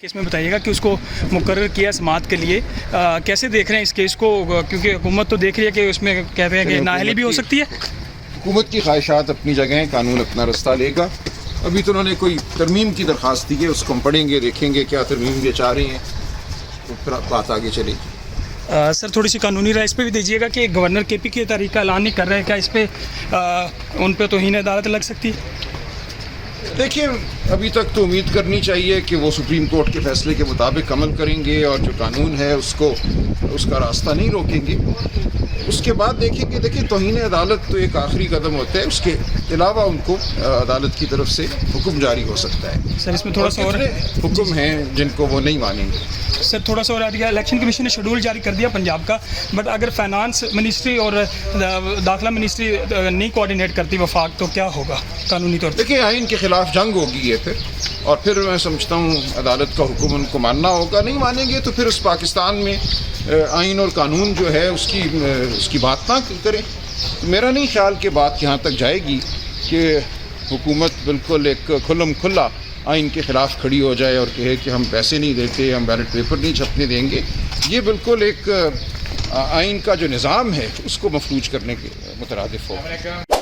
Case میں بتائیے گا کہ اس کو مقرر کیا سماعت کے لیے کیسے دیکھ رہے ہیں اس کیس کو، کیونکہ حکومت تو دیکھ رہی ہے کہ اس میں کہتے ہیں کہ نااہلی بھی ہو سکتی ہے. حکومت کی خواہشات اپنی جگہ ہیں، قانون اپنا رستہ لے گا. ابھی تو انہوں نے کوئی ترمیم کی درخواست دی ہے، اس کو ہم پڑھیں گے، دیکھیں گے کیا ترمیم یہ چاہ رہی ہیں، تو پھر بات آگے چلے گی. سر تھوڑی سی قانونی رائے اس پہ بھی دیجیے گا کہ گورنر کے پی کی تاریخ کا اعلان نہیں کر رہے، کیا اس پہ ان پہ توہین عدالت لگ سکتی ہے؟ دیکھیں ابھی تک تو امید کرنی چاہیے کہ وہ سپریم کورٹ کے فیصلے کے مطابق عمل کریں گے اور جو قانون ہے اس کا راستہ نہیں روکیں گے. اس کے بعد دیکھیں گے. دیکھیں توہین عدالت تو ایک آخری قدم ہوتا ہے، اس کے علاوہ ان کو عدالت کی طرف سے حکم جاری ہو سکتا ہے. سر اس میں تھوڑا سا اور حکم ہیں جن کو وہ نہیں مانیں گے. سر تھوڑا سا اور الیکشن کمیشن نے شیڈول جاری کر دیا پنجاب کا، بٹ اگر فائنانس منسٹری اور داخلہ منسٹری نہیں کوآرڈینیٹ کرتی وفاق تو کیا ہوگا قانونی طور پر؟ دیکھیں آئین کے خلاف جنگ ہوگی ہے اور پھر میں سمجھتا ہوں عدالت کا حکم ان کو ماننا ہوگا. نہیں مانیں گے تو پھر اس پاکستان میں آئین اور قانون جو ہے اس کی بات نہ کریں. میرا نہیں خیال کہ بات یہاں تک جائے گی کہ حکومت بالکل ایک کھلم کھلا آئین کے خلاف کھڑی ہو جائے اور کہے کہ ہم پیسے نہیں دیتے، ہم بیلٹ پیپر نہیں چھپنے دیں گے. یہ بالکل ایک آئین کا جو نظام ہے اس کو مفلوج کرنے کے مترادف ہوگا.